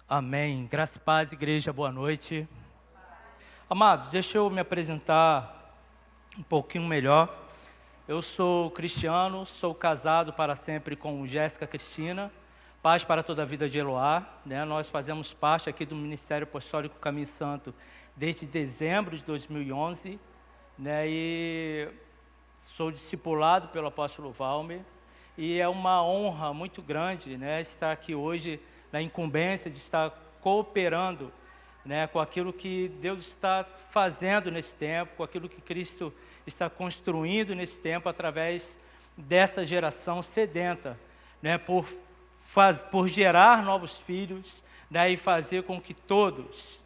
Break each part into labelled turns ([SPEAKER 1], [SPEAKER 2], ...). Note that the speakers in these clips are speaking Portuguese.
[SPEAKER 1] Amém. Graça e paz, igreja, boa noite. Amados, deixa eu me apresentar um pouquinho melhor. Eu sou cristiano, sou casado para sempre com Jéssica Cristina, paz para toda a vida de Eloá, né? Nós fazemos parte aqui do Ministério Apostólico Caminho Santo desde dezembro de 2011, né? E sou discipulado pelo apóstolo Valmer, e é uma honra muito grande, né, estar aqui hoje na incumbência de estar cooperando, né, com aquilo que Deus está fazendo nesse tempo, com aquilo que Cristo está construindo nesse tempo através dessa geração sedenta, né, por gerar novos filhos, né, e fazer com que todos,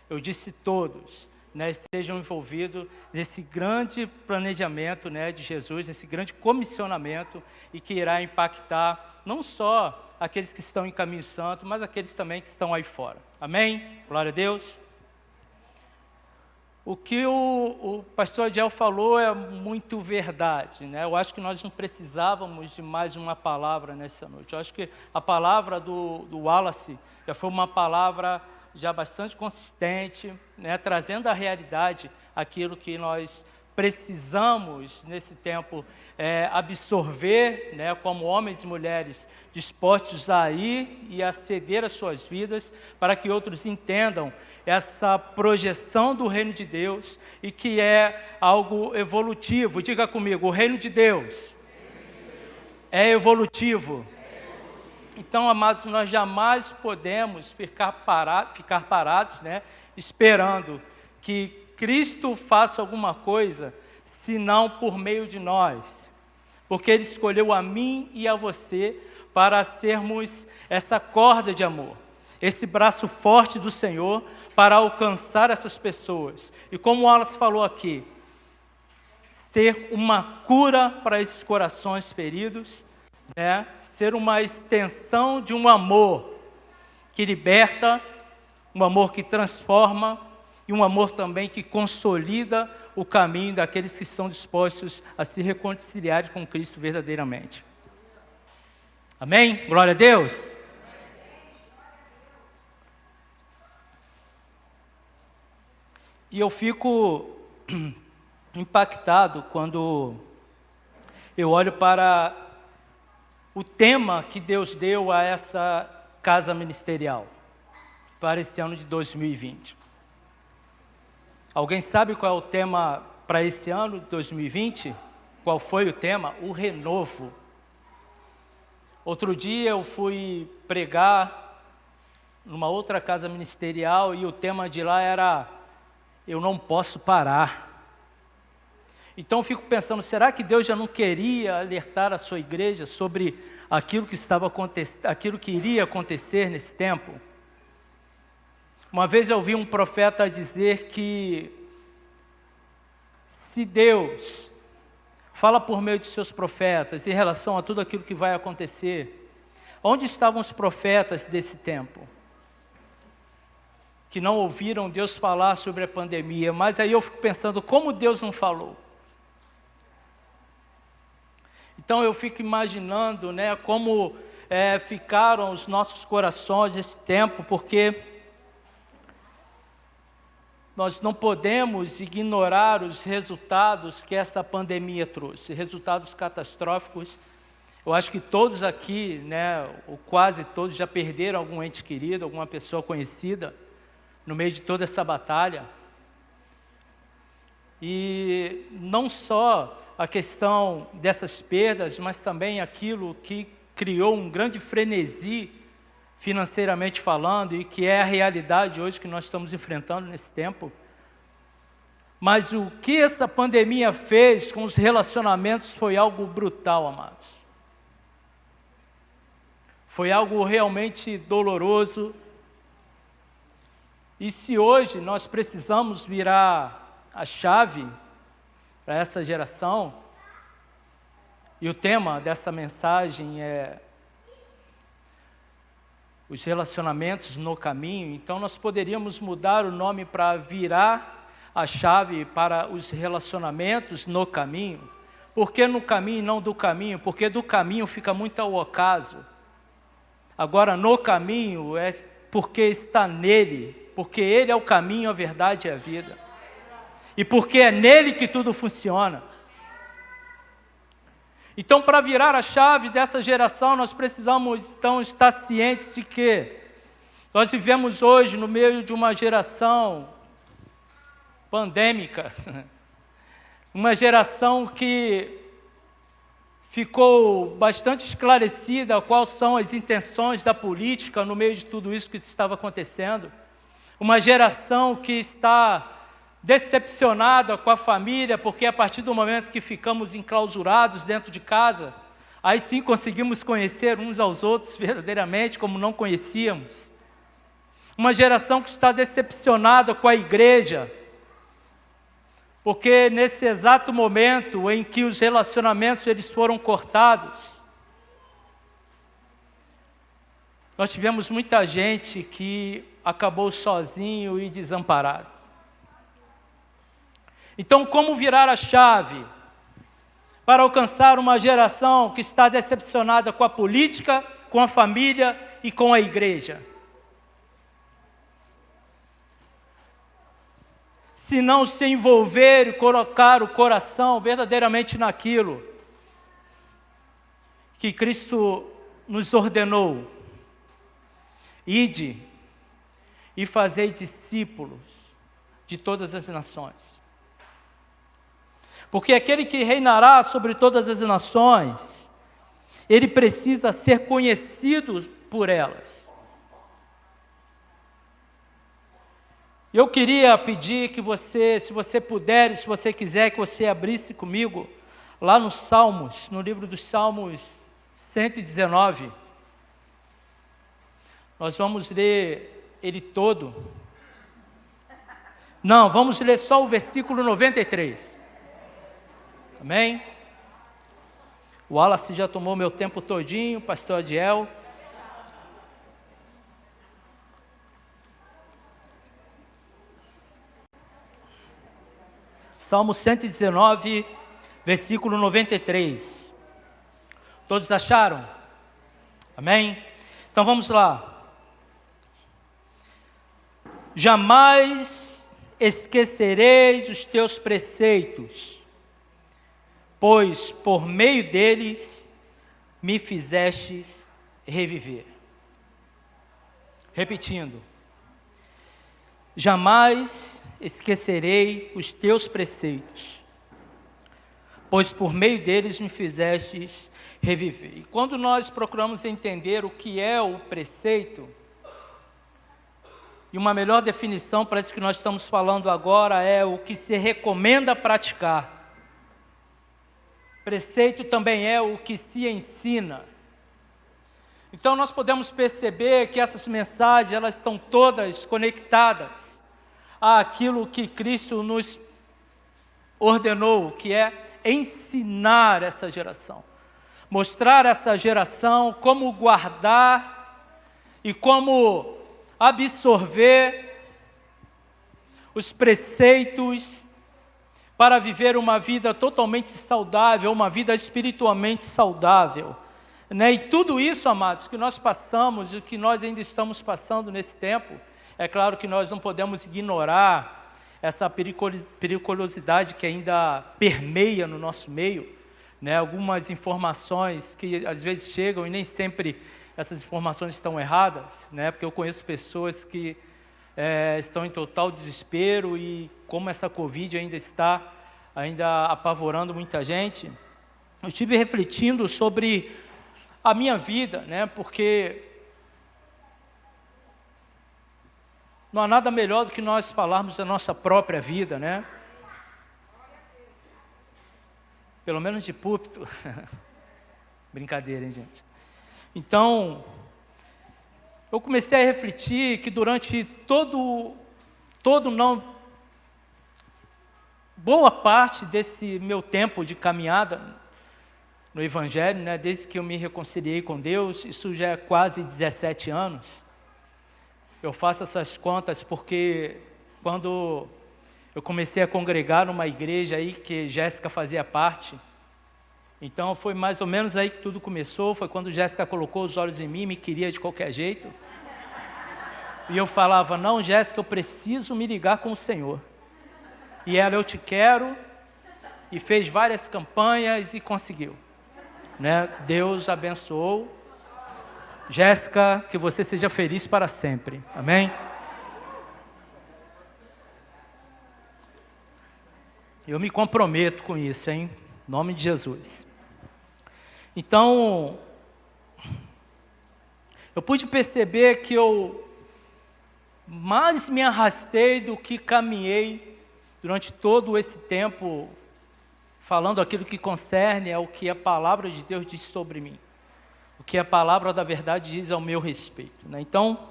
[SPEAKER 1] eu disse todos, né, estejam envolvidos nesse grande planejamento, né, de Jesus, nesse grande comissionamento, e que irá impactar não só aqueles que estão em caminho santo, mas aqueles também que estão aí fora. Amém? Glória a Deus. O que o pastor Adiel falou é muito verdade, né? Eu acho que nós não precisávamos de mais uma palavra nessa noite. Eu acho que a palavra do Wallace já foi uma palavra já bastante consistente, né, trazendo à realidade aquilo que nós precisamos nesse tempo absorver, né, como homens e mulheres dispostos a ir e a ceder as suas vidas para que outros entendam essa projeção do reino de Deus e que é algo evolutivo. Diga comigo, o reino de Deus é evolutivo. Então, amados, nós jamais podemos ficar parados, né, esperando que Cristo faça alguma coisa, senão por meio de nós. Porque Ele escolheu a mim e a você para sermos essa corda de amor, esse braço forte do Senhor para alcançar essas pessoas. E como o Wallace falou aqui, ser uma cura para esses corações feridos, né? Ser uma extensão de um amor que liberta, um amor que transforma e um amor também que consolida o caminho daqueles que estão dispostos a se reconciliar com Cristo verdadeiramente. Amém? Glória a Deus. E eu fico impactado quando eu olho para o tema que Deus deu a essa casa ministerial para esse ano de 2020. Alguém sabe qual é o tema para esse ano de 2020? Qual foi o tema? O renovo. Outro dia eu fui pregar numa outra casa ministerial e o tema de lá era "Eu não posso parar". Então eu fico pensando, será que Deus já não queria alertar a sua igreja sobre aquilo que estava acontecendo, aquilo que iria acontecer nesse tempo? Uma vez eu ouvi um profeta dizer que se Deus fala por meio de seus profetas em relação a tudo aquilo que vai acontecer, onde estavam os profetas desse tempo? Que não ouviram Deus falar sobre a pandemia, mas aí eu fico pensando, como Deus não falou? Então eu fico imaginando, né, como ficaram os nossos corações nesse tempo, porque nós não podemos ignorar os resultados que essa pandemia trouxe, resultados catastróficos. Eu acho que todos aqui, né, ou quase todos, já perderam algum ente querido, alguma pessoa conhecida, no meio de toda essa batalha. E não só a questão dessas perdas, mas também aquilo que criou um grande frenesi, financeiramente falando, e que é a realidade hoje que nós estamos enfrentando nesse tempo. Mas o que essa pandemia fez com os relacionamentos foi algo brutal, amados. Foi algo realmente doloroso. E se hoje nós precisamos virar a chave para essa geração, e o tema dessa mensagem é os relacionamentos no caminho, então nós poderíamos mudar o nome para virar a chave para os relacionamentos no caminho. Por que no caminho e não do caminho? Porque do caminho fica muito ao acaso. Agora no caminho porque está nele, porque ele é o caminho, a verdade e a vida. E porque é nele que tudo funciona. Então, para virar a chave dessa geração, nós precisamos então estar cientes de que nós vivemos hoje no meio de uma geração pandêmica, uma geração que ficou bastante esclarecida quais são as intenções da política no meio de tudo isso que estava acontecendo. Uma geração que está decepcionada com a família, porque a partir do momento que ficamos enclausurados dentro de casa, aí sim conseguimos conhecer uns aos outros verdadeiramente como não conhecíamos. Uma geração que está decepcionada com a igreja, porque nesse exato momento em que os relacionamentos eles foram cortados, nós tivemos muita gente que acabou sozinho e desamparado. Então, como virar a chave para alcançar uma geração que está decepcionada com a política, com a família e com a igreja? Se não se envolver e colocar o coração verdadeiramente naquilo que Cristo nos ordenou: ide e fazei discípulos de todas as nações. Porque aquele que reinará sobre todas as nações, ele precisa ser conhecido por elas. Eu queria pedir que você, se você puder e se você quiser, que você abrisse comigo lá nos Salmos, no livro dos Salmos 119. Nós vamos ler ele todo. Não, vamos ler só o versículo 93. Amém? O Wallace já tomou meu tempo todinho, pastor Adiel. Salmo 119, versículo 93. Todos acharam? Amém? Então vamos lá. Jamais esquecereis os teus preceitos, pois por meio deles me fizestes reviver. Repetindo. Jamais esquecerei os teus preceitos, pois por meio deles me fizestes reviver. E quando nós procuramos entender o que é o preceito, e uma melhor definição para isso que nós estamos falando agora é o que se recomenda praticar. Preceito também é o que se ensina. Então nós podemos perceber que essas mensagens, elas estão todas conectadas àquilo que Cristo nos ordenou, que é ensinar essa geração. Mostrar essa geração como guardar e como absorver os preceitos para viver uma vida totalmente saudável, uma vida espiritualmente saudável. E tudo isso, amados, que nós passamos e que nós ainda estamos passando nesse tempo, é claro que nós não podemos ignorar essa periculosidade que ainda permeia no nosso meio, algumas informações que às vezes chegam e nem sempre essas informações estão erradas, porque eu conheço pessoas que estão em total desespero e como essa Covid ainda está apavorando muita gente. Eu estive refletindo sobre a minha vida, porque não há nada melhor do que nós falarmos da nossa própria vida, Pelo menos de púlpito. Brincadeira, hein, gente? Então, eu comecei a refletir que durante boa parte desse meu tempo de caminhada no Evangelho, desde que eu me reconciliei com Deus, isso já é quase 17 anos. Eu faço essas contas porque quando eu comecei a congregar numa igreja aí que Jéssica fazia parte, então foi mais ou menos aí que tudo começou, foi quando Jéssica colocou os olhos em mim, me queria de qualquer jeito. E eu falava, não, Jéssica, eu preciso me ligar com o Senhor. E ela, eu te quero, e fez várias campanhas e conseguiu. Né? Deus abençoou. Jéssica, que você seja feliz para sempre. Amém? Eu me comprometo com isso, hein? Em nome de Jesus. Então, eu pude perceber que eu mais me arrastei do que caminhei durante todo esse tempo, falando aquilo que concerne ao que a palavra de Deus diz sobre mim, o que a palavra da verdade diz ao meu respeito. Né? Então,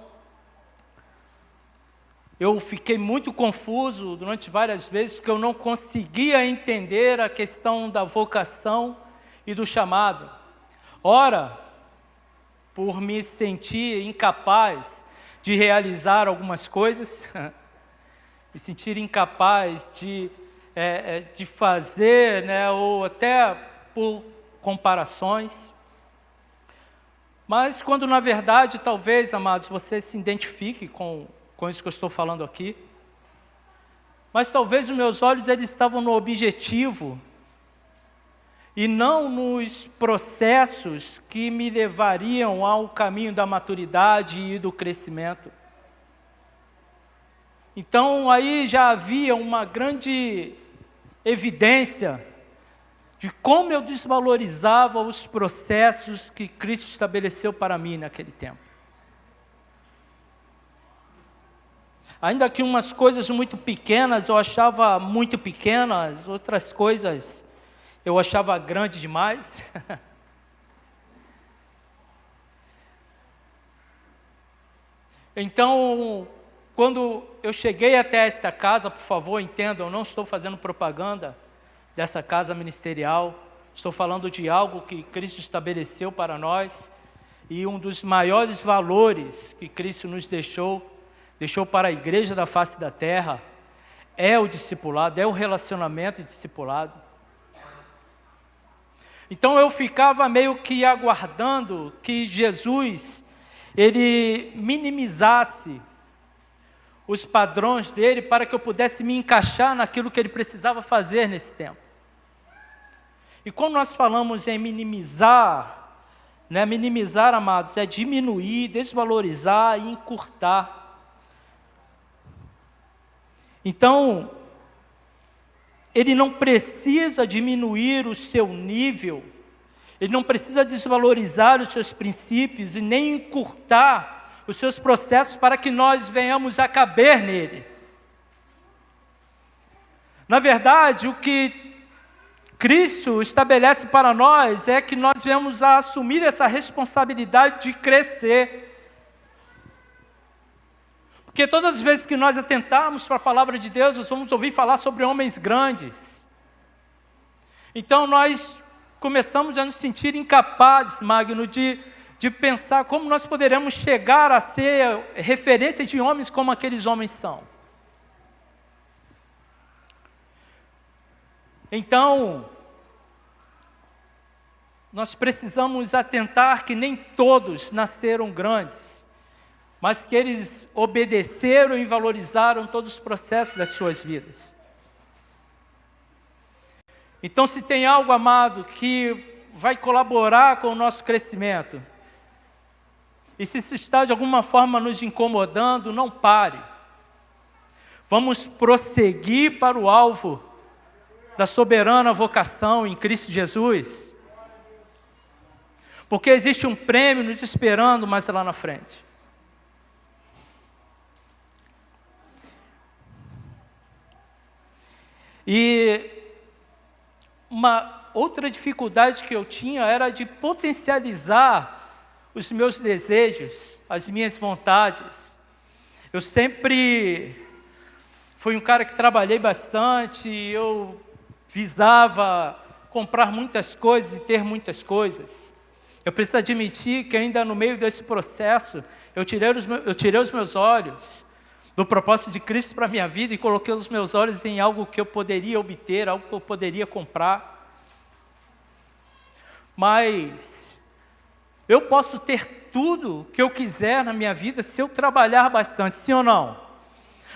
[SPEAKER 1] eu fiquei muito confuso durante várias vezes, porque eu não conseguia entender a questão da vocação e do chamado. Ora, por me sentir incapaz de realizar algumas coisas, me sentir incapaz de fazer, né, ou até por comparações. Mas quando na verdade, talvez, amados, você se identifique com isso que eu estou falando aqui, mas talvez os meus olhos eles estavam no objetivo e não nos processos que me levariam ao caminho da maturidade e do crescimento. Então aí já havia uma grande evidência de como eu desvalorizava os processos que Cristo estabeleceu para mim naquele tempo. Ainda que umas coisas muito pequenas eu achava muito pequenas, outras coisas eu achava grande demais. Então, quando eu cheguei até esta casa, por favor, entendam, eu não estou fazendo propaganda dessa casa ministerial, estou falando de algo que Cristo estabeleceu para nós, e um dos maiores valores que Cristo nos deixou para a igreja da face da terra, é o discipulado, é o relacionamento discipulado. Então eu ficava meio que aguardando que Jesus, ele minimizasse os padrões dele para que eu pudesse me encaixar naquilo que ele precisava fazer nesse tempo. E quando nós falamos em minimizar, né, minimizar, amados, é diminuir, desvalorizar e encurtar. Então, ele não precisa diminuir o seu nível, ele não precisa desvalorizar os seus princípios e nem encurtar os seus processos para que nós venhamos a caber nele. Na verdade, o que Cristo estabelece para nós é que nós venhamos a assumir essa responsabilidade de crescer. Porque todas as vezes que nós atentarmos para a palavra de Deus, nós vamos ouvir falar sobre homens grandes. Então nós começamos a nos sentir incapazes, Magno, de pensar como nós poderemos chegar a ser referência de homens como aqueles homens são. Então, nós precisamos atentar que nem todos nasceram grandes, mas que eles obedeceram e valorizaram todos os processos das suas vidas. Então, se tem algo, amado, que vai colaborar com o nosso crescimento, e se isso está de alguma forma nos incomodando, não pare. Vamos prosseguir para o alvo da soberana vocação em Cristo Jesus, porque existe um prêmio nos esperando mais lá na frente. E uma outra dificuldade que eu tinha era de potencializar os meus desejos, as minhas vontades. Eu sempre fui um cara que trabalhei bastante, eu visava comprar muitas coisas e ter muitas coisas. Eu preciso admitir que ainda no meio desse processo, eu tirei os meus olhos do propósito de Cristo para a minha vida e coloquei os meus olhos em algo que eu poderia obter, algo que eu poderia comprar. Mas eu posso ter tudo que eu quiser na minha vida se eu trabalhar bastante, sim ou não?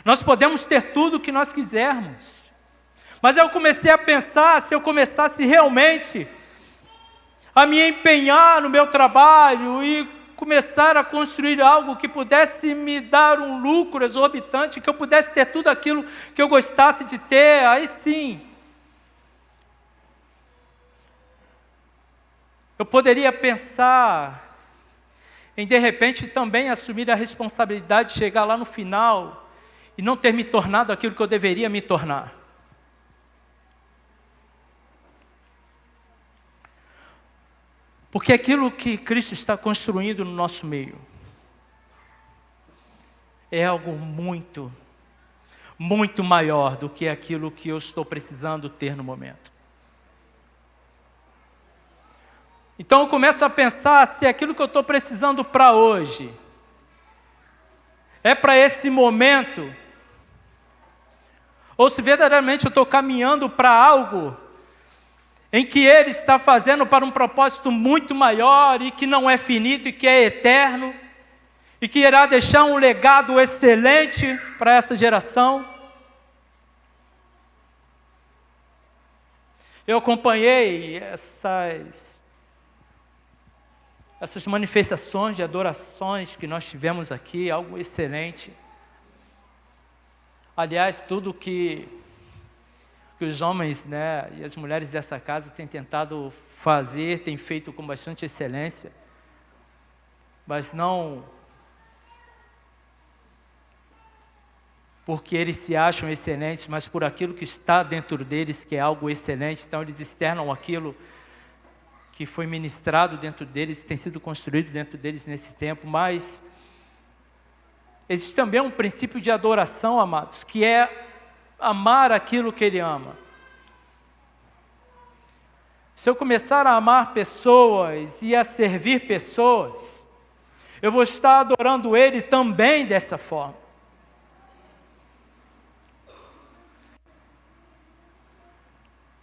[SPEAKER 1] Nós podemos ter tudo o que nós quisermos. Mas eu comecei a pensar, se eu começasse realmente a me empenhar no meu trabalho e começar a construir algo que pudesse me dar um lucro exorbitante, que eu pudesse ter tudo aquilo que eu gostasse de ter, aí sim, eu poderia pensar em, de repente, também assumir a responsabilidade de chegar lá no final e não ter me tornado aquilo que eu deveria me tornar. Porque aquilo que Cristo está construindo no nosso meio é algo muito, muito maior do que aquilo que eu estou precisando ter no momento. Então eu começo a pensar se aquilo que eu estou precisando para hoje é para esse momento, ou se verdadeiramente eu estou caminhando para algo em que Ele está fazendo para um propósito muito maior e que não é finito e que é eterno e que irá deixar um legado excelente para essa geração. Eu acompanhei essas manifestações de adorações que nós tivemos aqui, algo excelente. Aliás, tudo que os homens, né, e as mulheres dessa casa têm tentado fazer, têm feito com bastante excelência, mas não porque eles se acham excelentes, mas por aquilo que está dentro deles, que é algo excelente. Então eles externam aquilo que foi ministrado dentro deles, tem sido construído dentro deles nesse tempo. Mas existe também um princípio de adoração, amados, que é amar aquilo que Ele ama. Se eu começar a amar pessoas e a servir pessoas, eu vou estar adorando Ele também dessa forma.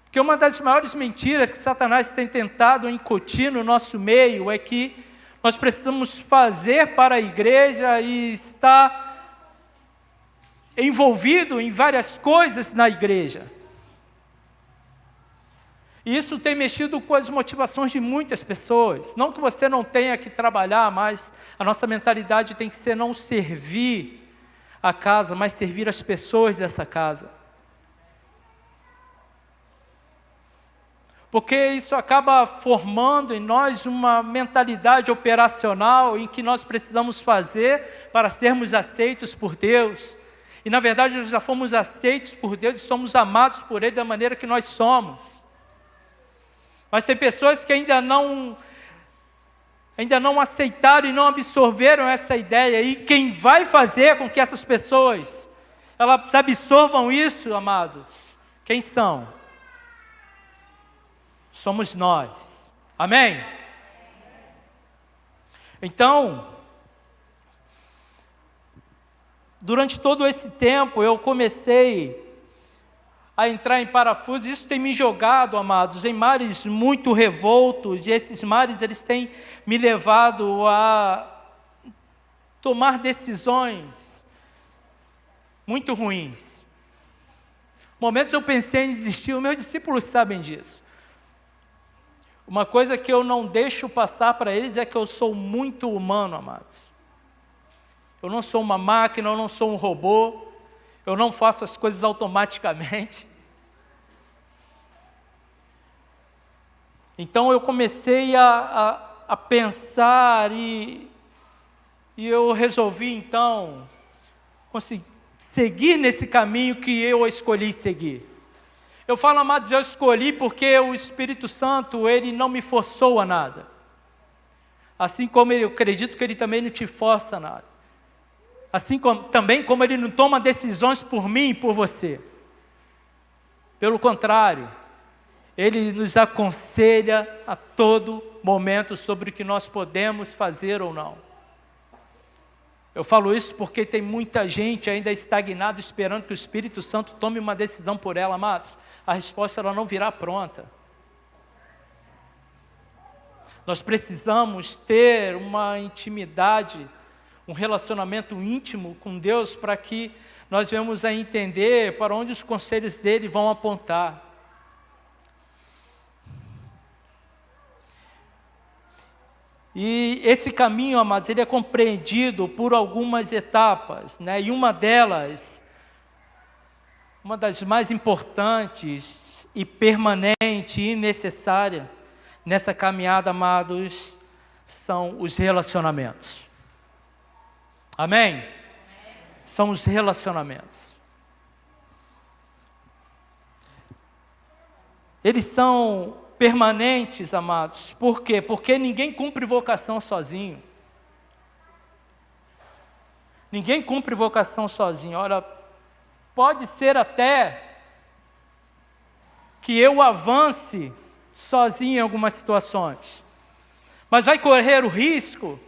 [SPEAKER 1] Porque uma das maiores mentiras que Satanás tem tentado incutir no nosso meio é que nós precisamos fazer para a igreja e estar envolvido em várias coisas na igreja. E isso tem mexido com as motivações de muitas pessoas. Não que você não tenha que trabalhar, mas a nossa mentalidade tem que ser não servir a casa, mas servir as pessoas dessa casa. Porque isso acaba formando em nós uma mentalidade operacional em que nós precisamos fazer para sermos aceitos por Deus. E na verdade nós já fomos aceitos por Deus e somos amados por Ele da maneira que nós somos. Mas tem pessoas que ainda não aceitaram e não absorveram essa ideia. E quem vai fazer com que essas pessoas elas absorvam isso, amados? Quem são? Somos nós. Amém? Então, durante todo esse tempo eu comecei a entrar em parafuso. Isso tem me jogado, amados, em mares muito revoltos. E esses mares, eles têm me levado a tomar decisões muito ruins. Momentos eu pensei em desistir, os meus discípulos sabem disso. Uma coisa que eu não deixo passar para eles é que eu sou muito humano, amados. Eu não sou uma máquina, eu não sou um robô, eu não faço as coisas automaticamente. Então eu comecei a pensar e eu resolvi então seguir nesse caminho que eu escolhi seguir. Eu falo, amados, eu escolhi porque o Espírito Santo, Ele não me forçou a nada. Assim como eu acredito que Ele também não te força a nada. Assim como, também como Ele não toma decisões por mim e por você. Pelo contrário, Ele nos aconselha a todo momento sobre o que nós podemos fazer ou não. Eu falo isso porque tem muita gente ainda estagnada esperando que o Espírito Santo tome uma decisão por ela, amados. A resposta ela não virá pronta. Nós precisamos ter uma intimidade, um relacionamento íntimo com Deus para que nós venhamos a entender para onde os conselhos dele vão apontar. E esse caminho, amados, ele é compreendido por algumas etapas, né? E uma delas, uma das mais importantes e permanente e necessária nessa caminhada, amados, são os relacionamentos. Amém? São os relacionamentos. Eles são permanentes, amados. Por quê? Porque ninguém cumpre vocação sozinho. Ninguém cumpre vocação sozinho. Ora, pode ser até que eu avance sozinho em algumas situações, mas vai correr o risco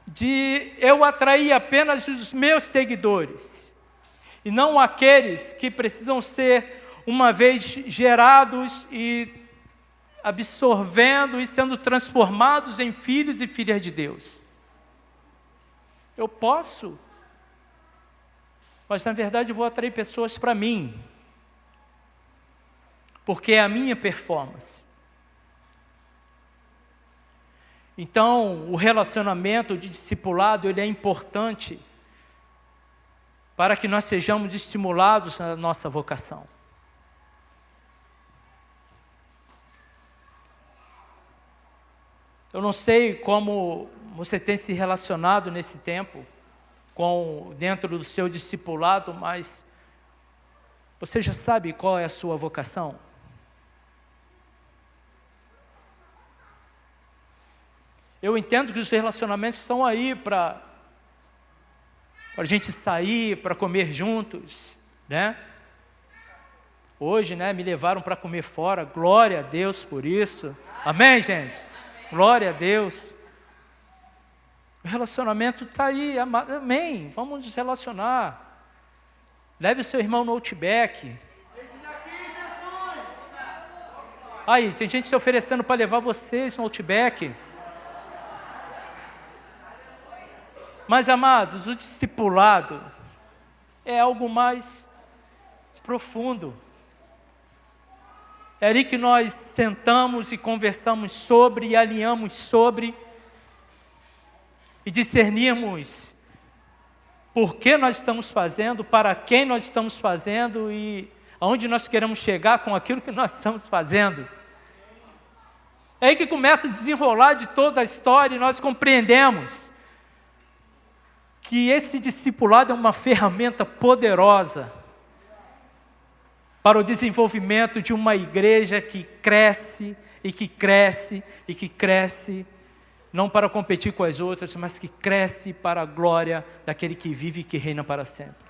[SPEAKER 1] de eu atrair apenas os meus seguidores, e não aqueles que precisam ser, uma vez gerados e absorvendo e sendo transformados em filhos e filhas de Deus. Eu posso, mas na verdade eu vou atrair pessoas para mim, porque é a minha performance. Então, o relacionamento de discipulado, ele é importante para que nós sejamos estimulados na nossa vocação. Eu não sei como você tem se relacionado nesse tempo dentro do seu discipulado, mas você já sabe qual é a sua vocação? Eu entendo que os relacionamentos estão aí para a gente sair, para comer juntos, né? Hoje, né, me levaram para comer fora, glória a Deus por isso. Amém, gente? Glória a Deus. O relacionamento está aí, amém. Vamos nos relacionar. Leve o seu irmão no Outback. Aí, tem gente se oferecendo para levar vocês no Outback. Mas, amados, o discipulado é algo mais profundo. É ali que nós sentamos e conversamos sobre, e alinhamos sobre, e discernimos por que nós estamos fazendo, para quem nós estamos fazendo e aonde nós queremos chegar com aquilo que nós estamos fazendo. É aí que começa a desenrolar de toda a história e nós compreendemos que esse discipulado é uma ferramenta poderosa para o desenvolvimento de uma igreja que cresce, e que cresce, e que cresce, não para competir com as outras, mas que cresce para a glória daquele que vive e que reina para sempre.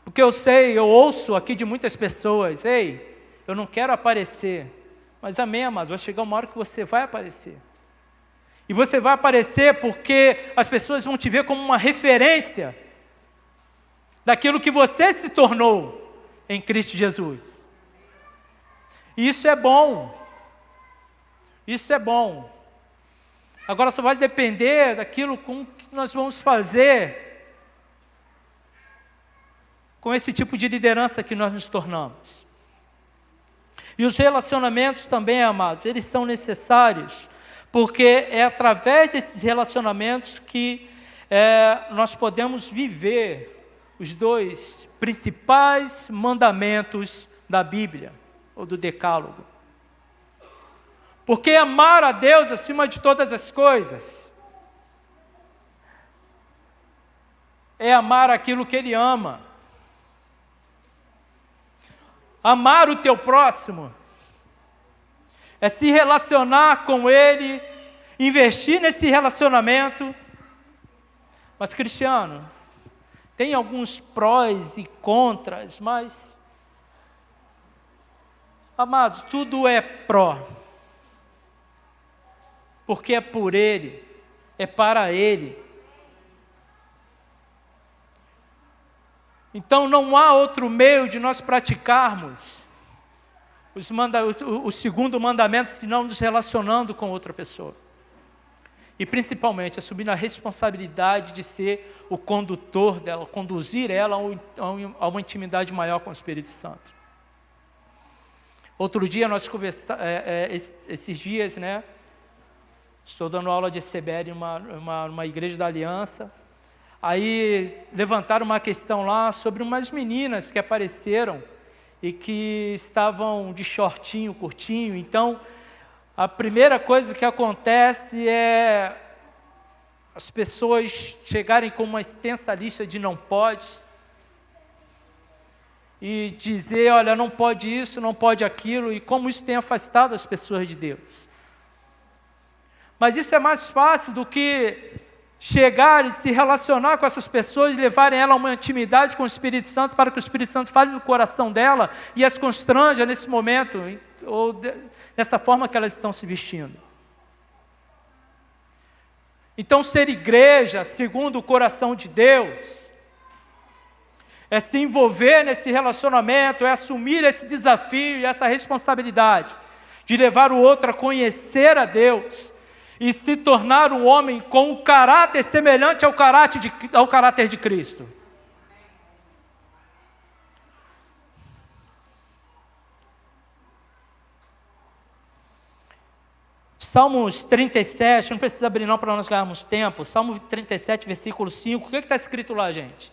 [SPEAKER 1] Porque eu ouço aqui de muitas pessoas, ei, eu não quero aparecer, mas amém, amado, vai chegar uma hora que você vai aparecer. E você vai aparecer porque as pessoas vão te ver como uma referência daquilo que você se tornou em Cristo Jesus. E isso é bom. Isso é bom. Agora só vai depender daquilo com que nós vamos fazer com esse tipo de liderança que nós nos tornamos. E os relacionamentos também, amados, eles são necessários, porque é através desses relacionamentos que nós podemos viver os dois principais mandamentos da Bíblia, ou do Decálogo. Porque amar a Deus acima de todas as coisas é amar aquilo que Ele ama. Amar o teu próximo é se relacionar com Ele, investir nesse relacionamento. Mas, Cristiano, tem alguns prós e contras, mas, amados, tudo é pró. Porque é por Ele, é para Ele. Então não há outro meio de nós praticarmos o segundo mandamento, se não nos relacionando com outra pessoa. E principalmente assumindo a responsabilidade de ser o condutor dela, conduzir ela a uma intimidade maior com o Espírito Santo. Outro dia nós conversamos, esses dias, né? Estou dando aula de ECBR em uma igreja da Aliança. Aí levantaram uma questão lá sobre umas meninas que apareceram e que estavam de shortinho, curtinho. Então, a primeira coisa que acontece é as pessoas chegarem com uma extensa lista de não pode e dizer, olha, não pode isso, não pode aquilo, e como isso tem afastado as pessoas de Deus. Mas isso é mais fácil do que chegar e se relacionar com essas pessoas e levarem ela a uma intimidade com o Espírito Santo para que o Espírito Santo fale no coração dela e as constranja nesse momento, ou dessa forma que elas estão se vestindo. Então, ser igreja segundo o coração de Deus é se envolver nesse relacionamento, é assumir esse desafio e essa responsabilidade de levar o outro a conhecer a Deus e se tornar um homem com um caráter semelhante ao caráter de Cristo. Salmos 37, não precisa abrir não para nós ganharmos tempo. Salmo 37, versículo 5. O que está escrito lá, gente?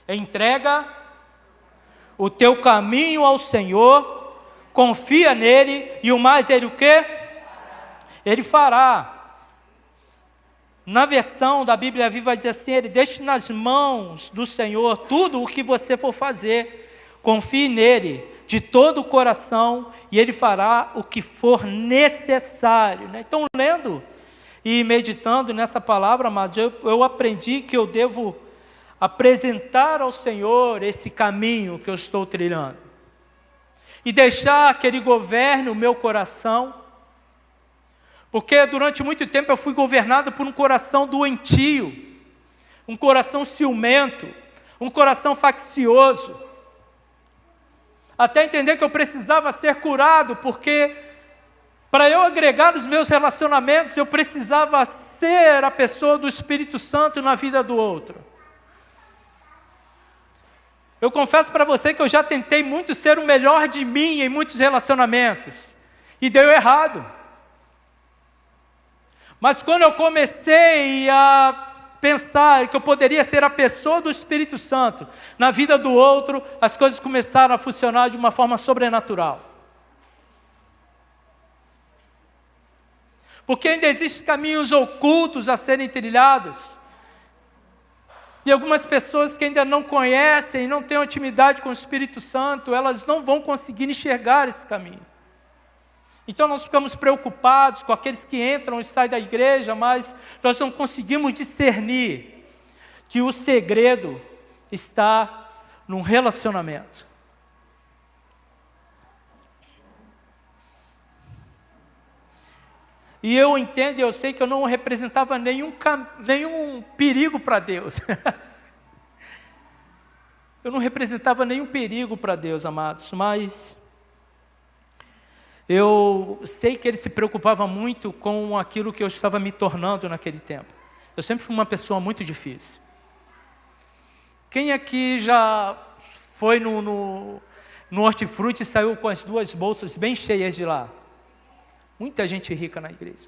[SPEAKER 1] Entrega o teu caminho ao Senhor, confia nele e o mais ele o quê? Ele fará. Na versão da Bíblia Viva diz assim, ele deixa nas mãos do Senhor tudo o que você for fazer. Confie nele de todo o coração e ele fará o que for necessário. Então, lendo e meditando nessa palavra, amados, eu aprendi que eu devo apresentar ao Senhor esse caminho que eu estou trilhando e deixar que Ele governe o meu coração, porque durante muito tempo eu fui governado por um coração doentio, um coração ciumento, um coração faccioso, até entender que eu precisava ser curado, porque para eu agregar nos meus relacionamentos, eu precisava ser a pessoa do Espírito Santo na vida do outro. Eu confesso para você que eu já tentei muito ser o melhor de mim em muitos relacionamentos, e deu errado. Mas quando eu comecei a pensar que eu poderia ser a pessoa do Espírito Santo na vida do outro, as coisas começaram a funcionar de uma forma sobrenatural. Porque ainda existem caminhos ocultos a serem trilhados. E algumas pessoas que ainda não conhecem, não têm intimidade com o Espírito Santo, elas não vão conseguir enxergar esse caminho. Então nós ficamos preocupados com aqueles que entram e saem da igreja, mas nós não conseguimos discernir que o segredo está num relacionamento. E eu entendo, eu sei que eu não representava nenhum perigo para Deus. Eu não representava nenhum perigo para Deus, amados, mas eu sei que Ele se preocupava muito com aquilo que eu estava me tornando naquele tempo. Eu sempre fui uma pessoa muito difícil. Quem aqui já foi no hortifruti e saiu com as 2 bolsas bem cheias de lá? Muita gente rica na igreja.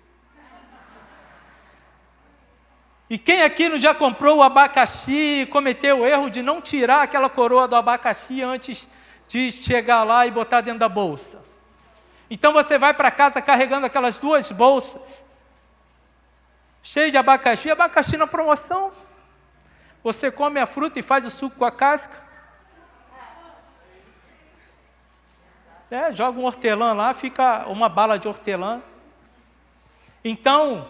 [SPEAKER 1] E quem aqui não já comprou o abacaxi e cometeu o erro de não tirar aquela coroa do abacaxi antes de chegar lá e botar dentro da bolsa? Então você vai para casa carregando aquelas 2 bolsas, cheio de abacaxi na promoção. Você come a fruta e faz o suco com a casca. Joga um hortelã lá, fica uma bala de hortelã. Então,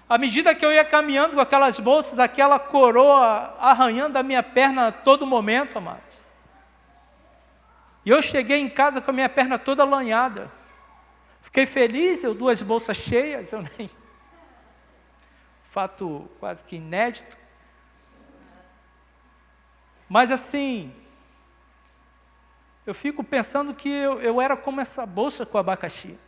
[SPEAKER 1] à medida que eu ia caminhando com aquelas bolsas, aquela coroa arranhando a minha perna a todo momento, amados. E eu cheguei em casa com a minha perna toda lanhada. Fiquei feliz, 2 bolsas cheias, fato quase que inédito. Mas assim, Eu fico pensando que eu era como essa bolsa com abacaxi.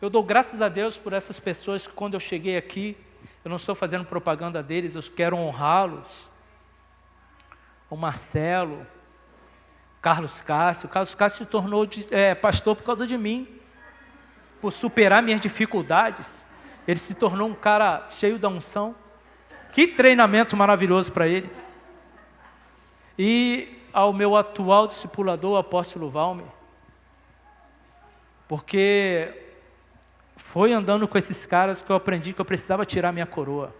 [SPEAKER 1] Eu dou graças a Deus por essas pessoas que quando eu cheguei aqui, eu não estou fazendo propaganda deles, eu quero honrá-los. O Marcelo, Carlos Cássio se tornou pastor por causa de mim, por superar minhas dificuldades. Ele se tornou um cara cheio da unção. Que treinamento maravilhoso para ele. E ao meu atual discipulador, o apóstolo Valmer, porque foi andando com esses caras que eu aprendi que eu precisava tirar minha coroa.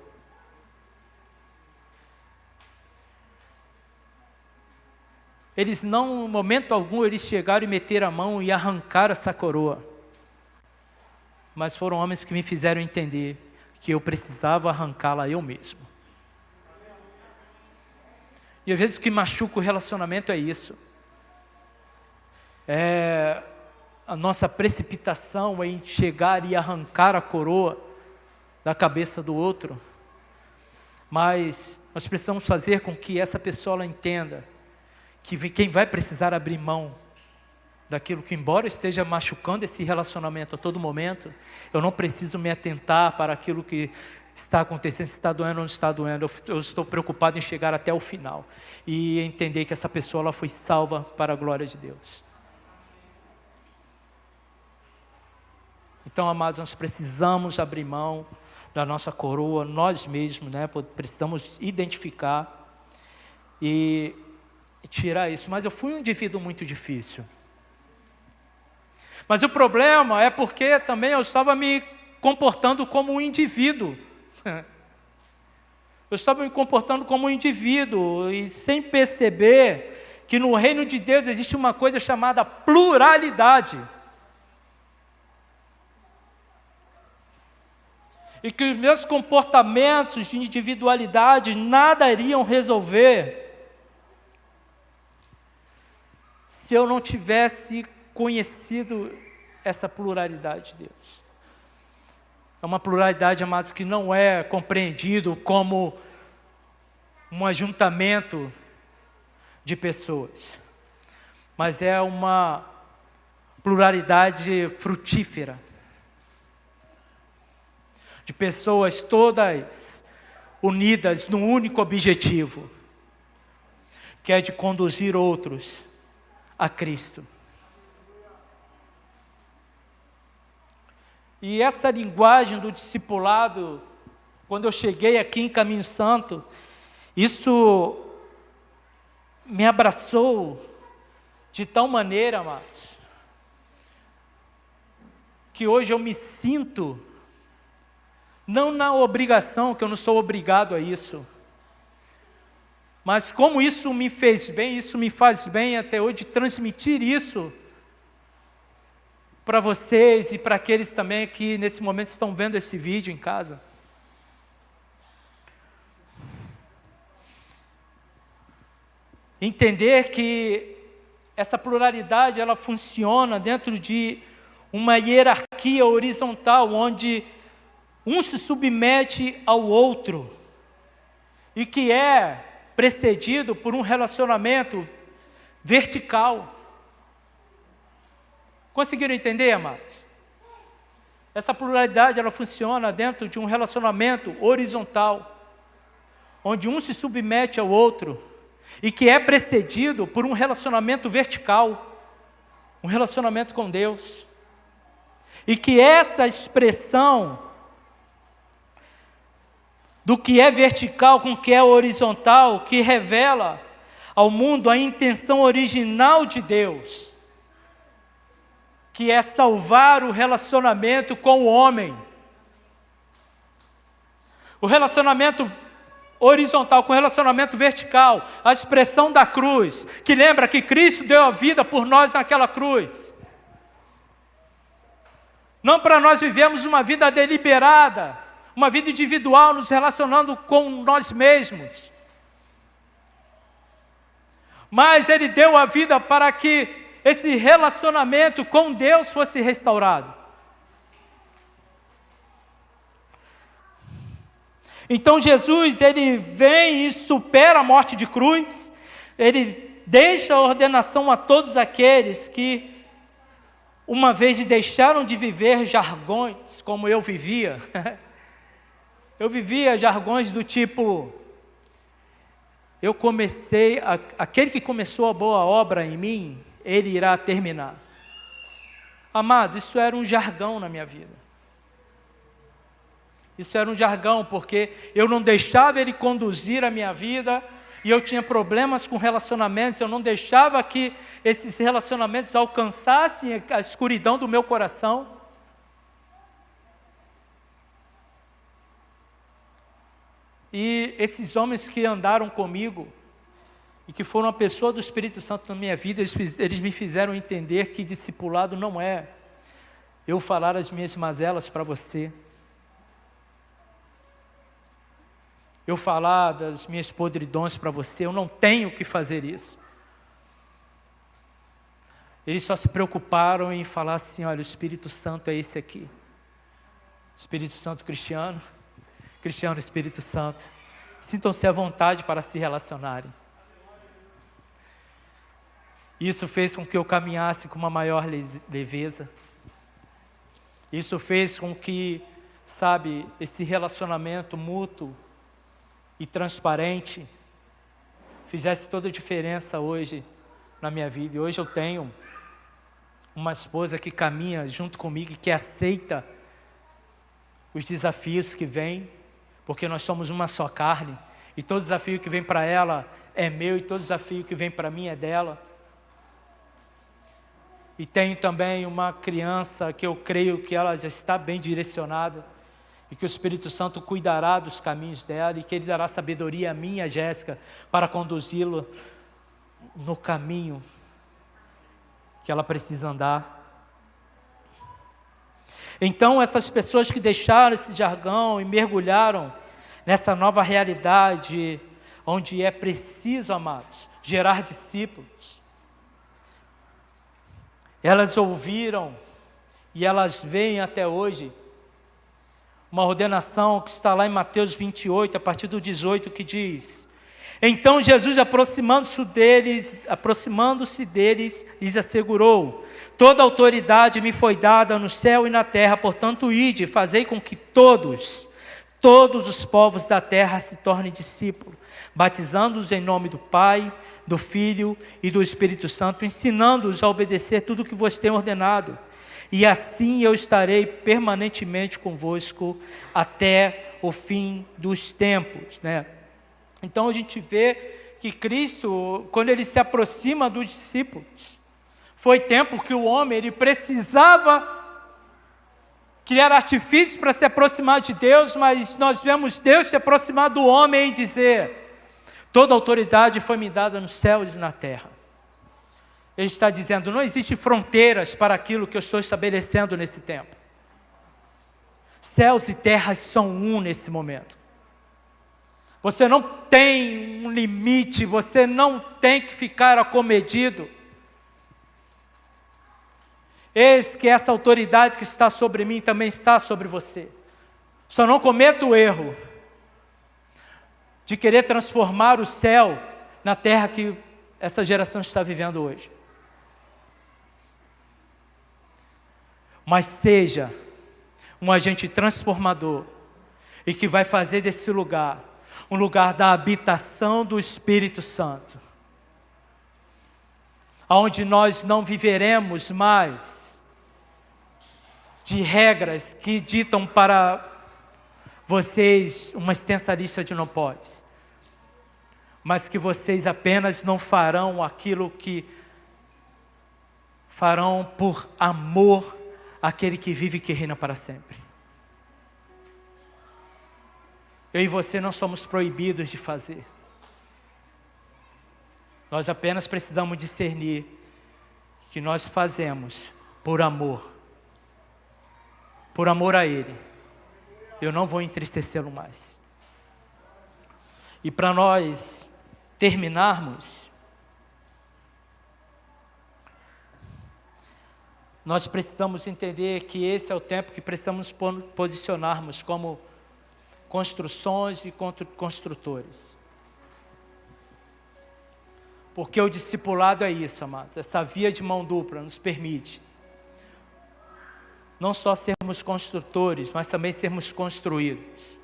[SPEAKER 1] Eles não, em momento algum, eles chegaram e meteram a mão e arrancaram essa coroa. Mas foram homens que me fizeram entender que eu precisava arrancá-la eu mesmo. E às vezes o que machuca o relacionamento é isso. A nossa precipitação em chegar e arrancar a coroa da cabeça do outro. Mas nós precisamos fazer com que essa pessoa ela entenda que quem vai precisar abrir mão daquilo que, embora esteja machucando esse relacionamento a todo momento, eu não preciso me atentar para aquilo que está acontecendo, se está doendo ou não está doendo. Eu estou preocupado em chegar até o final e entender que essa pessoa ela foi salva para a glória de Deus. Então, amados, nós precisamos abrir mão da nossa coroa, nós mesmos, né? Precisamos identificar e tirar isso. Mas eu fui um indivíduo muito difícil. Mas o problema é porque também eu estava me comportando como um indivíduo. Eu estava me comportando como um indivíduo e sem perceber que no reino de Deus existe uma coisa chamada pluralidade. E que os meus comportamentos de individualidade nada iriam resolver se eu não tivesse conhecido essa pluralidade de Deus. É uma pluralidade, amados, que não é compreendido como um ajuntamento de pessoas, mas é uma pluralidade frutífera, de pessoas todas unidas num único objetivo, que é de conduzir outros a Cristo. E essa linguagem do discipulado, quando eu cheguei aqui em Caminho Santo, isso me abraçou de tal maneira, amados, que hoje eu me sinto, não na obrigação, que eu não sou obrigado a isso, mas como isso me fez bem, isso me faz bem até hoje, transmitir isso para vocês e para aqueles também que nesse momento estão vendo esse vídeo em casa. Entender que essa pluralidade ela funciona dentro de uma hierarquia horizontal, onde um se submete ao outro, e que é precedido por um relacionamento vertical. Conseguiram entender, amados? Essa pluralidade ela funciona dentro de um relacionamento horizontal, onde um se submete ao outro, e que é precedido por um relacionamento vertical, um relacionamento com Deus. E que essa expressão do que é vertical com o que é horizontal, que revela ao mundo a intenção original de Deus, que é salvar o relacionamento com o homem. O relacionamento horizontal com o relacionamento vertical, a expressão da cruz, que lembra que Cristo deu a vida por nós naquela cruz. Não para nós vivermos uma vida deliberada, uma vida individual, nos relacionando com nós mesmos. Mas Ele deu a vida para que esse relacionamento com Deus fosse restaurado. Então Jesus, Ele vem e supera a morte de cruz, Ele deixa a ordenação a todos aqueles que, uma vez deixaram de viver jargões, como eu vivia. Eu vivia jargões do tipo, aquele que começou a boa obra em mim, ele irá terminar. Amado, isso era um jargão na minha vida. Isso era um jargão, porque eu não deixava ele conduzir a minha vida, e eu tinha problemas com relacionamentos, eu não deixava que esses relacionamentos alcançassem a escuridão do meu coração. E esses homens que andaram comigo, e que foram a pessoa do Espírito Santo na minha vida, eles me fizeram entender que discipulado não é eu falar as minhas mazelas para você, eu falar das minhas podridões para você. Eu não tenho que fazer isso. Eles só se preocuparam em falar assim, olha, o Espírito Santo é esse aqui. Espírito Santo Cristiano, Cristiano Espírito Santo. Sintam-se à vontade para se relacionarem. Isso fez com que eu caminhasse com uma maior leveza. Isso fez com que, esse relacionamento mútuo e transparente fizesse toda a diferença hoje na minha vida. E hoje eu tenho uma esposa que caminha junto comigo e que aceita os desafios que vêm, porque nós somos uma só carne, e todo desafio que vem para ela é meu, e todo desafio que vem para mim é dela. E tenho também uma criança que eu creio que ela já está bem direcionada, e que o Espírito Santo cuidará dos caminhos dela, e que Ele dará sabedoria a mim e a Jéssica para conduzi-lo no caminho que ela precisa andar. Então essas pessoas que deixaram esse jargão e mergulharam nessa nova realidade, onde é preciso, amados, gerar discípulos, elas ouviram e elas veem até hoje uma ordenação que está lá em Mateus 28, a partir do 18, que diz: então Jesus, aproximando-se deles, lhes assegurou: toda autoridade me foi dada no céu e na terra, portanto ide, fazei com que todos os povos da terra se tornem discípulos, batizando-os em nome do Pai, do Filho e do Espírito Santo, ensinando-os a obedecer tudo o que vos tenho ordenado. E assim eu estarei permanentemente convosco até o fim dos tempos, né? Então a gente vê que Cristo, quando Ele se aproxima dos discípulos, foi tempo que o homem ele precisava criar artifícios para se aproximar de Deus, mas nós vemos Deus se aproximar do homem e dizer: toda autoridade foi me dada nos céus e na terra. Ele está dizendo, não existe fronteiras para aquilo que eu estou estabelecendo nesse tempo. Céus e terras são um nesse momento. Você não tem um limite, você não tem que ficar acomedido. Eis que essa autoridade que está sobre mim também está sobre você. Só não cometa o erro de querer transformar o céu na terra que essa geração está vivendo hoje. Mas seja um agente transformador e que vai fazer desse lugar um lugar da habitação do Espírito Santo, onde nós não viveremos mais de regras que ditam para vocês uma extensa lista de não podes, mas que vocês apenas não farão aquilo que farão por amor àquele que vive e que reina para sempre. Eu e você não somos proibidos de fazer. Nós apenas precisamos discernir que nós fazemos por amor a Ele. Eu não vou entristecê-lo mais. E para nós terminarmos, nós precisamos entender que esse é o tempo que precisamos posicionarmos como construções e construtores. Porque o discipulado é isso, amados. Essa via de mão dupla nos permite não só sermos construtores, mas também sermos construídos.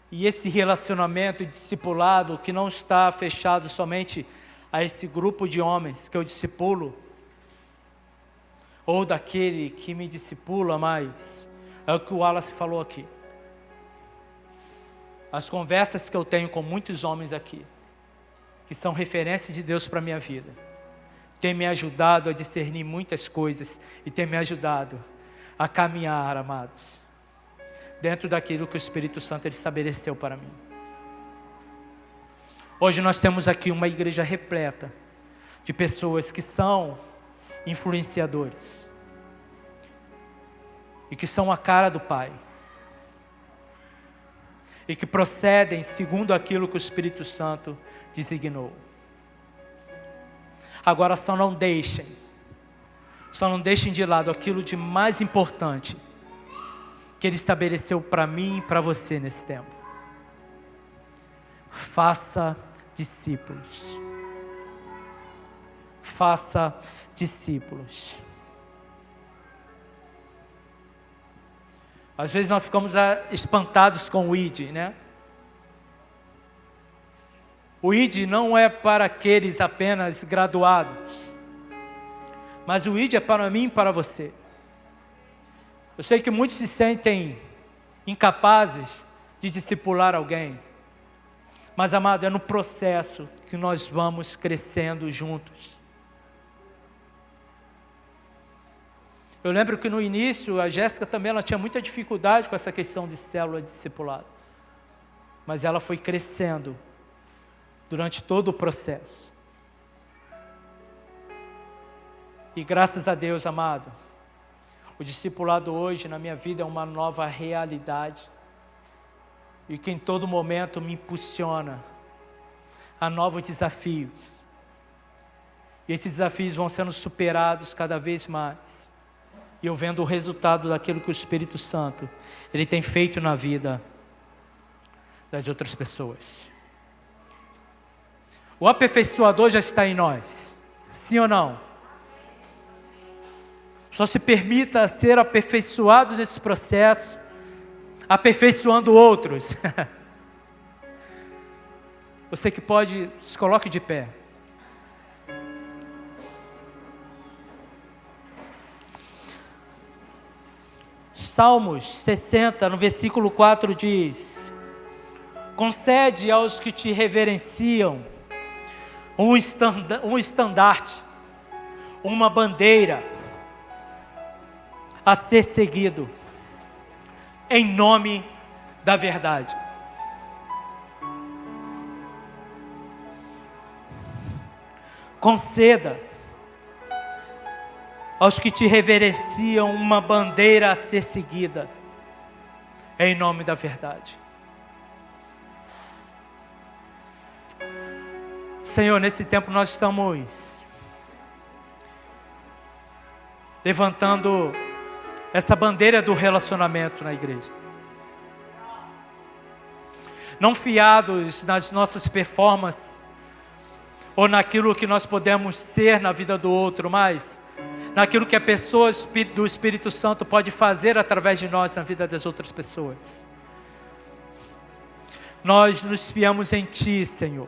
[SPEAKER 1] E esse relacionamento discipulado, que não está fechado somente a esse grupo de homens que eu discipulo, ou daquele que me discipula, mas é o que o Wallace falou aqui. As conversas que eu tenho com muitos homens aqui, que são referências de Deus para a minha vida, tem me ajudado a discernir muitas coisas e tem me ajudado a caminhar, amados, dentro daquilo que o Espírito Santo ele estabeleceu para mim. Hoje nós temos aqui uma igreja repleta de pessoas que são influenciadores e que são a cara do Pai e que procedem segundo aquilo que o Espírito Santo designou. Agora só não deixem de lado aquilo de mais importante que Ele estabeleceu para mim e para você nesse tempo. Faça discípulos. Faça discípulos. Às vezes nós ficamos espantados com o ID, né? O ID não é para aqueles apenas graduados, mas o ID é para mim e para você. Eu sei que muitos se sentem incapazes de discipular alguém, mas, amado, é no processo que nós vamos crescendo juntos. Eu lembro que no início, a Jéssica também ela tinha muita dificuldade com essa questão de célula discipulado. Mas ela foi crescendo durante todo o processo. E graças a Deus, amado, o discipulado hoje na minha vida é uma nova realidade. E que em todo momento me impulsiona a novos desafios. E esses desafios vão sendo superados cada vez mais. E eu vendo o resultado daquilo que o Espírito Santo Ele tem feito na vida das outras pessoas. O aperfeiçoador já está em nós. Sim ou não? Só se permita ser aperfeiçoados nesse processo, aperfeiçoando outros. Você que pode, se coloque de pé. Salmos 60, no versículo 4 diz: concede aos que te reverenciam um estandarte, uma bandeira a ser seguido, em nome da verdade. Conceda aos que te reverenciam uma bandeira a ser seguida, em nome da verdade. Senhor, nesse tempo nós estamos levantando essa bandeira do relacionamento na igreja. Não fiados nas nossas performances, ou naquilo que nós podemos ser na vida do outro, mas naquilo que a pessoa do Espírito Santo pode fazer através de nós na vida das outras pessoas. Nós nos fiamos em Ti, Senhor.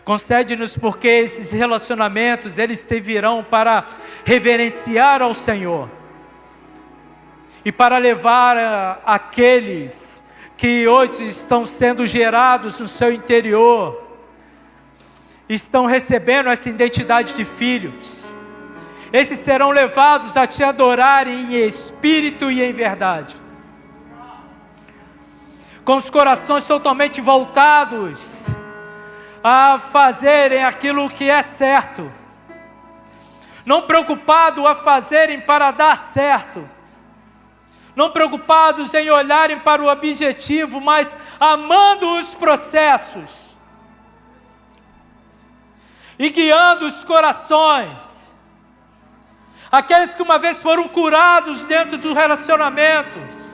[SPEAKER 1] Concede-nos porque esses relacionamentos, eles servirão para reverenciar ao Senhor e para levar aqueles que hoje estão sendo gerados no seu interior, estão recebendo essa identidade de filhos. Esses serão levados a te adorar em espírito e em verdade, com os corações totalmente voltados a fazerem aquilo que é certo, não preocupados a fazerem para dar certo, não preocupados em olharem para o objetivo, mas amando os processos e guiando os corações. Aqueles que uma vez foram curados dentro dos relacionamentos,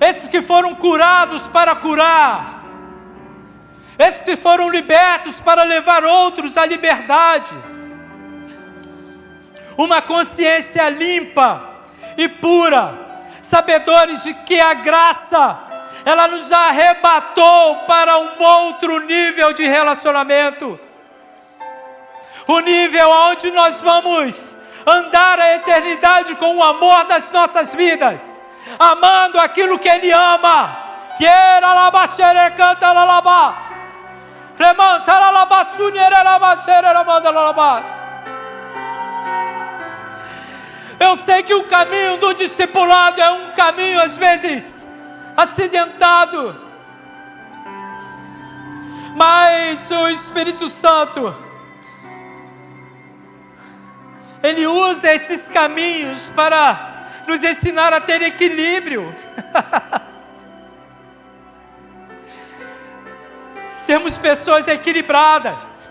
[SPEAKER 1] esses que foram curados para curar, esses que foram libertos para levar outros à liberdade, uma consciência limpa e pura, sabedores de que a graça, ela nos arrebatou para um outro nível de relacionamento, o nível onde nós vamos andar a eternidade com o amor das nossas vidas, amando aquilo que Ele ama. Eu sei que o caminho do discipulado é um caminho às vezes acidentado, mas o Espírito Santo, Ele usa esses caminhos para nos ensinar a ter equilíbrio. Sermos pessoas equilibradas,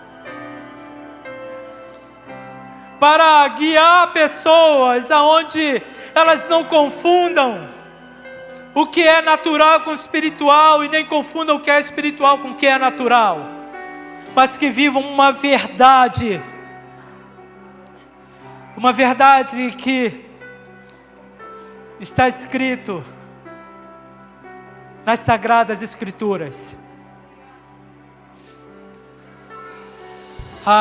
[SPEAKER 1] para guiar pessoas aonde elas não confundam o que é natural com o espiritual e nem confundam o que é espiritual com o que é natural, mas que vivam uma verdade que está escrito nas Sagradas Escrituras.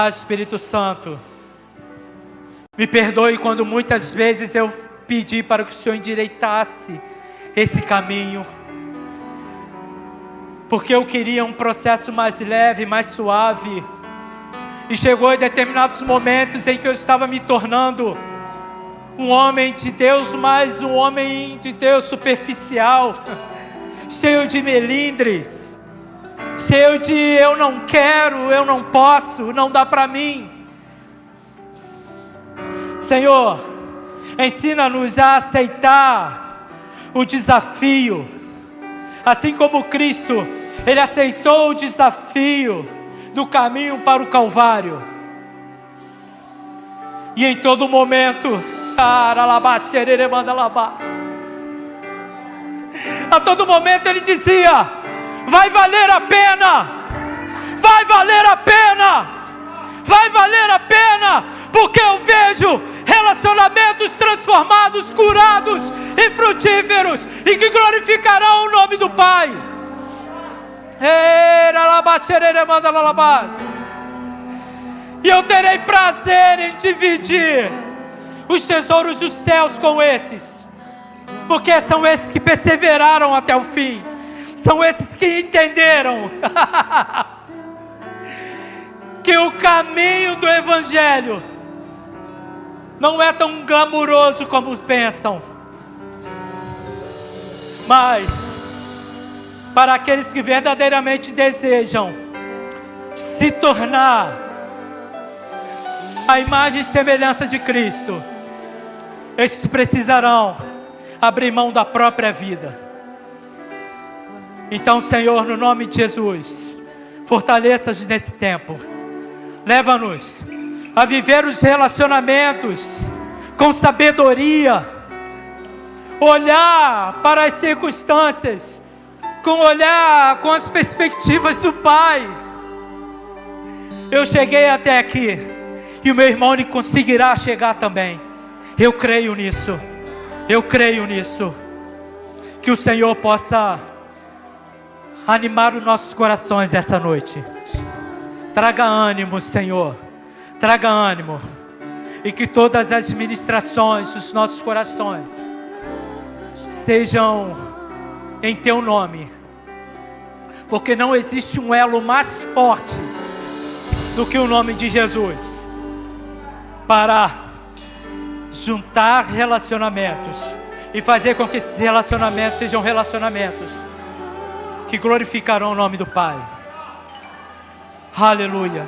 [SPEAKER 1] Espírito Santo, me perdoe quando muitas vezes eu pedi para que o Senhor endireitasse esse caminho, porque eu queria um processo mais leve, mais suave, e chegou em determinados momentos em que eu estava me tornando um homem de Deus, mas um homem de Deus superficial, cheio de melindres, cheio de eu não quero, eu não posso, não dá para mim. Senhor, ensina-nos a aceitar o desafio, assim como Cristo, Ele aceitou o desafio do caminho para o Calvário, e em todo momento, a todo momento Ele dizia: vai valer a pena, vai valer a pena, vai valer a pena, porque eu vejo relacionamentos transformados, curados e frutíferos, e que glorificarão o nome do Pai. E eu terei prazer em dividir os tesouros dos céus com esses, porque são esses que perseveraram até o fim, são esses que entenderam que o caminho do Evangelho não é tão glamuroso como pensam, mas para aqueles que verdadeiramente desejam se tornar a imagem e semelhança de Cristo, esses precisarão abrir mão da própria vida. Então, Senhor, no nome de Jesus, fortaleça-nos nesse tempo, leva-nos a viver os relacionamentos com sabedoria, olhar para as circunstâncias com as perspectivas do Pai. Eu cheguei até aqui, e o meu irmão não conseguirá chegar também. Eu creio nisso, que o Senhor possa animar os nossos corações essa noite. Traga ânimo, Senhor, traga ânimo, e que todas as ministrações dos nossos corações sejam em Teu nome, porque não existe um elo mais forte do que o nome de Jesus para juntar relacionamentos e fazer com que esses relacionamentos sejam relacionamentos que glorificarão o nome do Pai. Aleluia.